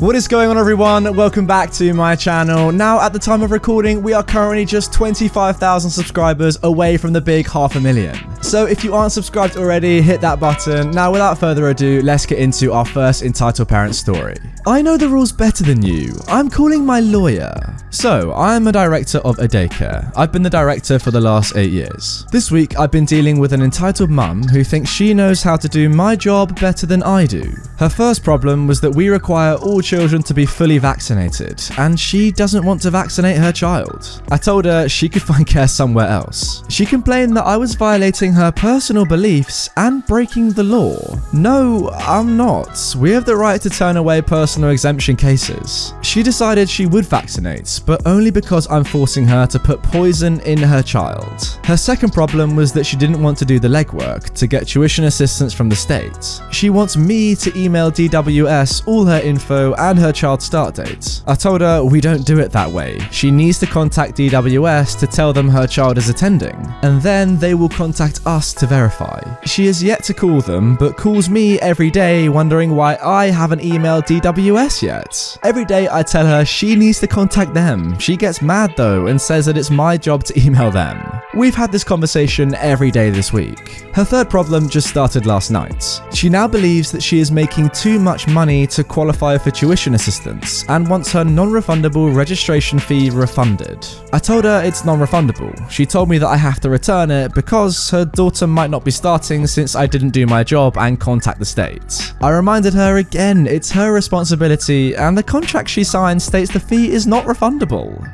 What is going on, everyone? Welcome back to my channel. Now, at the time of recording, we are currently just 25,000 subscribers away from the big 500,000. So if you aren't subscribed already, hit that button. Now, without further ado, let's get into our first entitled parent story. I know the rules better than you. I'm calling my lawyer. So, I'm a director of a daycare. I've been the director for the last 8 years. This week, I've been dealing with an entitled mum who thinks she knows how to do my job better than I do. Her first problem was that we require all children to be fully vaccinated, and she doesn't want to vaccinate her child. I told her she could find care somewhere else. She complained that I was violating her personal beliefs and breaking the law. No, I'm not. We have the right to turn away personal exemption cases. She decided she would vaccinate, but only because I'm forcing her to put poison in her child. Her second problem was that she didn't want to do the legwork to get tuition assistance from the state. She wants me to email DWS all her info and her child's start date. I told her we don't do it that way. She needs to contact DWS to tell them her child is attending, and then they will contact us to verify. She has yet to call them, but calls me every day wondering why I haven't emailed DWS yet. Every day I tell her she needs to contact them. She gets mad though and says that it's my job to email them. We've had this conversation every day this week. Her third problem just started last night. She now believes that she is making too much money to qualify for tuition assistance and wants her non-refundable registration fee refunded. I told her it's non-refundable. She told me that I have to return it because her daughter might not be starting since I didn't do my job and contact the state. I reminded her again it's her responsibility and the contract she signed states the fee is not refundable.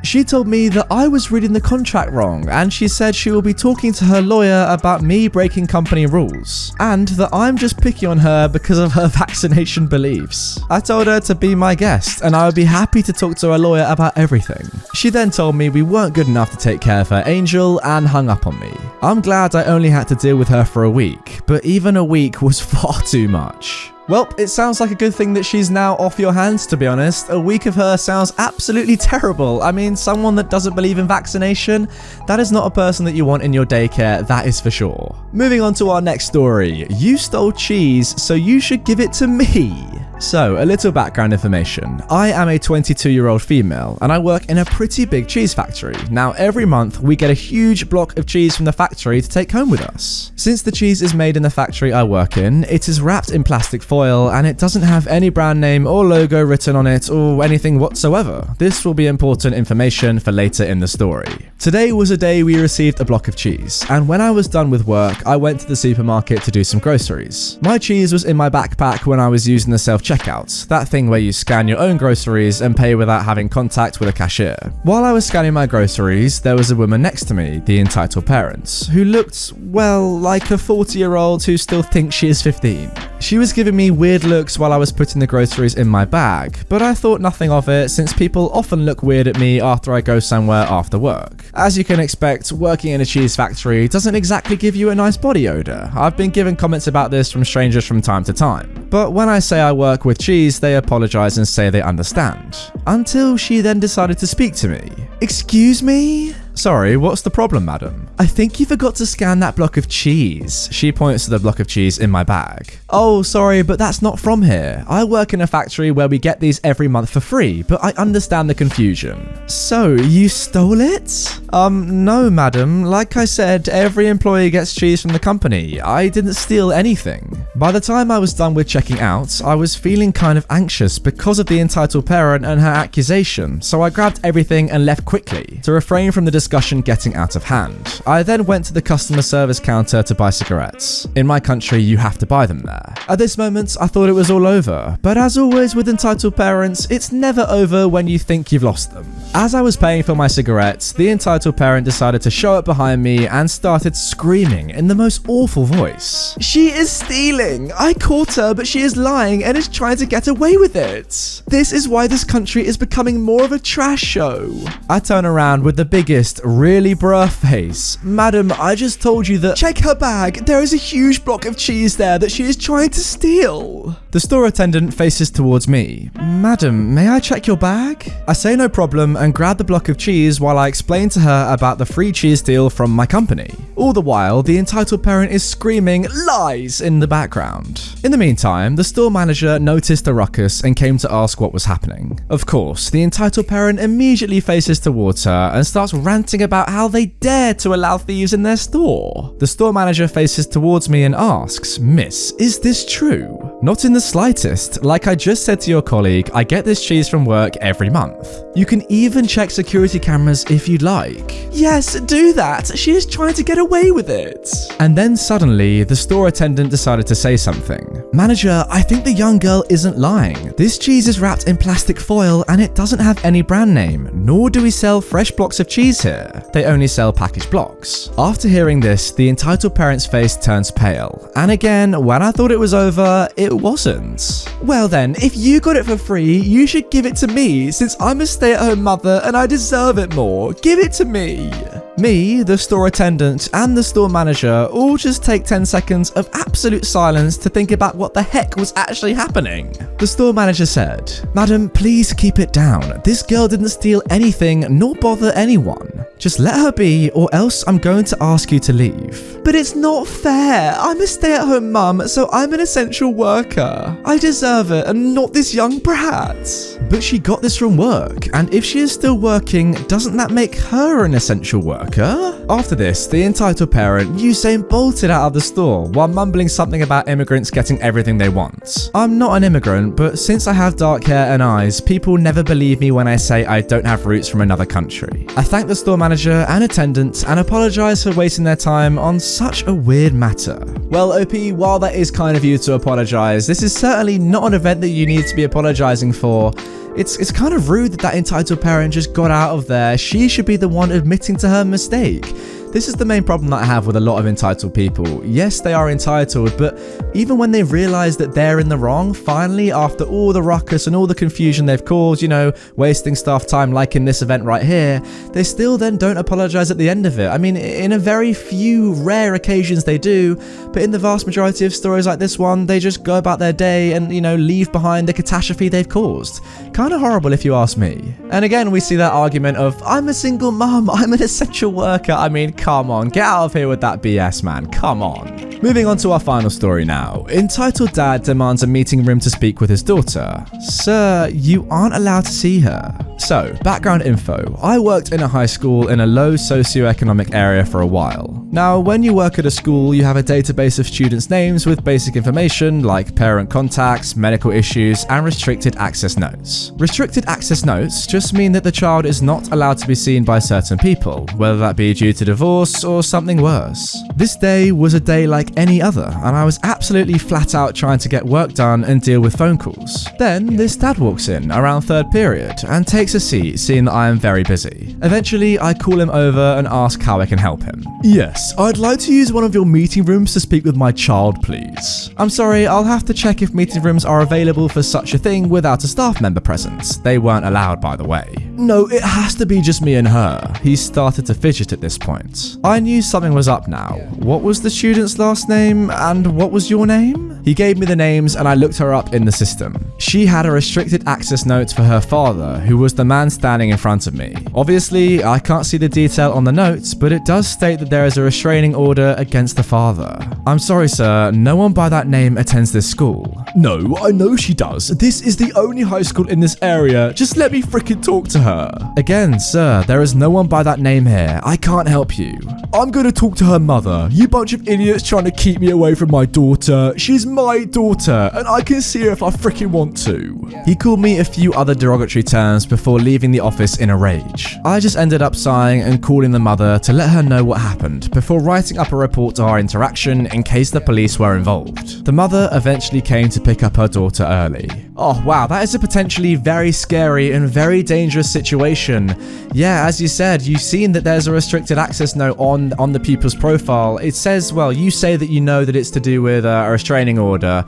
She told me that I was reading the contract wrong and she said she will be talking to her lawyer about me breaking company rules and that I'm just picky on her because of her vaccination beliefs. I told her to be my guest and I would be happy to talk to her lawyer about everything. She then told me we weren't good enough to take care of her angel and hung up on me. I'm glad I only had to deal with her for a week, but even a week was far too much. Well, it sounds like a good thing that she's now off your hands, to be honest. A week of her sounds absolutely terrible. I mean, someone that doesn't believe in vaccination, that is not a person that you want in your daycare, that is for sure. Moving on to our next story. You stole cheese, so you should give it to me. So, a little background information. I am a 22-year-old female, and I work in a pretty big cheese factory. Now, every month, we get a huge block of cheese from the factory to take home with us. Since the cheese is made in the factory I work in, it is wrapped in plastic foil, and it doesn't have any brand name or logo written on it or anything whatsoever. This will be important information for later in the story. Today was a day we received a block of cheese, and when I was done with work, I went to the supermarket to do some groceries. My cheese was in my backpack when I was using the self-checkout, that thing where you scan your own groceries and pay without having contact with a cashier. While I was scanning my groceries, there was a woman next to me, the entitled parent, who looked, well, like a 40-year-old who still thinks she is 15. She was giving me weird looks while I was putting the groceries in my bag, but I thought nothing of it since people often look weird at me after I go somewhere after work. As you can expect, working in a cheese factory doesn't exactly give you a nice body odor. I've been given comments about this from strangers from time to time. But when I say I work with cheese, they apologize and say they understand. Until she then decided to speak to me. Excuse me? Sorry, what's the problem, madam? I think you forgot to scan that block of cheese. She points to the block of cheese in my bag. Oh, sorry, but that's not from here. I work in a factory where we get these every month for free, but I understand the confusion. So, you stole it? No, madam. Like I said, every employee gets cheese from the company. I didn't steal anything. By the time I was done with checking out, I was feeling kind of anxious because of the entitled parent and her accusation, so I grabbed everything and left quickly to refrain from the discussion getting out of hand. I then went to the customer service counter to buy cigarettes. In my country, you have to buy them there. At this moment, I thought it was all over, but as always with entitled parents, it's never over when you think you've lost them. As I was paying for my cigarettes, the entitled parent decided to show up behind me and started screaming in the most awful voice. She is stealing! I caught her, but she is lying and is trying to get away with it. This is why this country is becoming more of a trash show. I turn around with the biggest, really bruh face. Madam, I just told you that. Check her bag. There is a huge block of cheese there that she is trying to steal. The store attendant faces towards me. Madam, may I check your bag? I say no problem and grab the block of cheese while I explain to her about the free cheese deal from my company. All the while, the entitled parent is screaming lies in the background. In the meantime, the store manager noticed the ruckus and came to ask what was happening. Of course, the entitled parent immediately faces towards her and starts ranting about how they dare to allow thieves in their store. The store manager faces towards me and asks, "Miss, is this true?" "Not in the slightest. Like I just said to your colleague, I get this cheese from work every month. You can even check security cameras if you'd like." "Yes, do that. She is trying to get away with it." And then suddenly, the store attendant decided to say something. "Manager, I think the young girl isn't lying. This cheese is wrapped in plastic foil and it doesn't have any brand name, nor do we sell fresh blocks of cheese here. They only sell packaged blocks." After hearing this, the entitled parent's face turns pale. And again, when I thought it was over, it wasn't. "Well then, if you got it for free, you should give it to me, since I'm a stay-at-home mother and I deserve it more. Give it to me." Me, the store attendant, and the store manager all just take 10 seconds of absolute silence to think about what the heck was actually happening. The store manager said, "Madam, please keep it down. This girl didn't steal anything nor bother anyone. Just let her be, or else I'm going to ask you to leave." "But it's not fair. I'm a stay-at-home mum, so I'm an essential worker. I deserve it, and not this young brat." "But she got this from work, and if she is still working, doesn't that make her an essential worker?" After this, the entitled parent Usain bolted out of the store while mumbling something about immigrants getting everything they want. I'm not an immigrant, but since I have dark hair and eyes, people never believe me when I say I don't have roots from another country. I thank the store manager and attendant and apologise for wasting their time on such a weird matter. Well, OP, while that is kind of you to apologise, this is certainly not an event that you need to be apologising for. It's kind of rude that entitled parent just got out of there. She should be the one admitting to her mistake. This is the main problem that I have with a lot of entitled people. Yes, they are entitled, but even when they realise that they're in the wrong, finally, after all the ruckus and all the confusion they've caused, wasting staff time like in this event right here, they still then don't apologise at the end of it. I mean, in a very few rare occasions they do, but in the vast majority of stories like this one, they just go about their day and, leave behind the catastrophe they've caused. Kind of horrible if you ask me. And again, we see that argument of, "I'm a single mum, I'm an essential worker." I mean, come on, get out of here with that BS, man. Come on. Moving on to our final story now. Entitled dad demands a meeting room to speak with his daughter. "Sir, you aren't allowed to see her." So, background info. I worked in a high school in a low socioeconomic area for a while. Now, when you work at a school, you have a database of students' names with basic information like parent contacts, medical issues, and restricted access notes. Restricted access notes just mean that the child is not allowed to be seen by certain people, whether that be due to divorce or something worse. This day was a day like any other, and I was absolutely flat out trying to get work done and deal with phone calls. Then this dad walks in around third period and takes a seat, seeing that I am very busy. Eventually, I call him over and ask how I can help him. "Yes, I'd like to use one of your meeting rooms to speak with my child, please." "I'm sorry, I'll have to check if meeting rooms are available for such a thing without a staff member present. They weren't allowed, by the way." "No, it has to be just me and her." He started to fidget at this point. I knew something was up now. "What was the student's last name, and what was your name?" He gave me the names and I looked her up in the system. She had a restricted access note for her father, who was the man standing in front of me. Obviously, I can't see the detail on the notes, but it does state that there is a restraining order against the father. "I'm sorry, sir, no one by that name attends this school." "No, I know she does. This is the only high school in this area. Just let me frickin' talk to her." "Again, sir, there is no one by that name here. I can't help you." "I'm gonna talk to her mother. You bunch of idiots trying to keep me away from my daughter. She's my daughter, and I can see her if I frickin' want to." He called me a few other derogatory terms before leaving the office in a rage. I just ended up sighing and calling the mother to let her know what happened before writing up a report to our interaction in case the police were involved. The mother eventually came to pick up her daughter early. Oh wow, that is a potentially very scary and very dangerous situation. Yeah, as you said, you've seen that there's a restricted access note on the pupil's profile. It says, well, you say that you know that it's to do with a restraining order,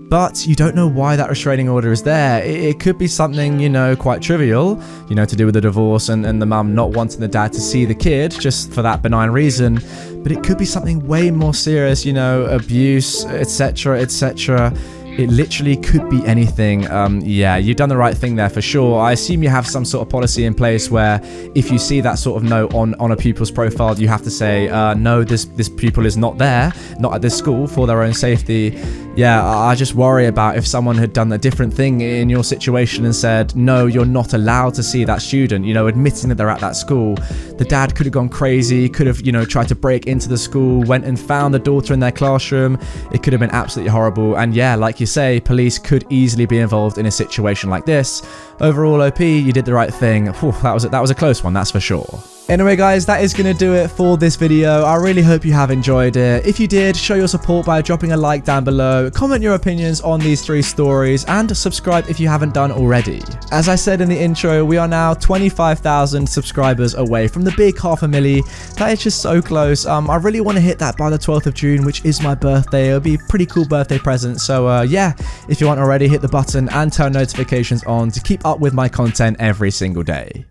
but you don't know why that restraining order is there. It could be something, quite trivial, to do with the divorce and the mum not wanting the dad to see the kid just for that benign reason. But it could be something way more serious, abuse, etc., etc. It literally could be anything. Yeah, you've done the right thing there for sure. I assume you have some sort of policy in place where if you see that sort of note on a pupil's profile, you have to say, no, this pupil is not there, not at this school, for their own safety. Yeah, I just worry about if someone had done a different thing in your situation and said, no, you're not allowed to see that student, you know, admitting that they're at that school. The dad could have gone crazy, could have, you know, tried to break into the school, went and found the daughter in their classroom. It could have been absolutely horrible. And yeah, like you say, police could easily be involved in a situation like this. Overall, OP, you did the right thing. Whew, that was a close one, that's for sure. Anyway guys, that is going to do it for this video. I really hope you have enjoyed it. If you did, show your support by dropping a like down below, comment your opinions on these 3 stories, and subscribe if you haven't done already. As I said in the intro, we are now 25,000 subscribers away from the big 500,000. That is just so close. I really want to hit that by the 12th of June, which is my birthday. It'll be a pretty cool birthday present. So yeah, if you aren't already, hit the button and turn notifications on to keep up with my content every single day.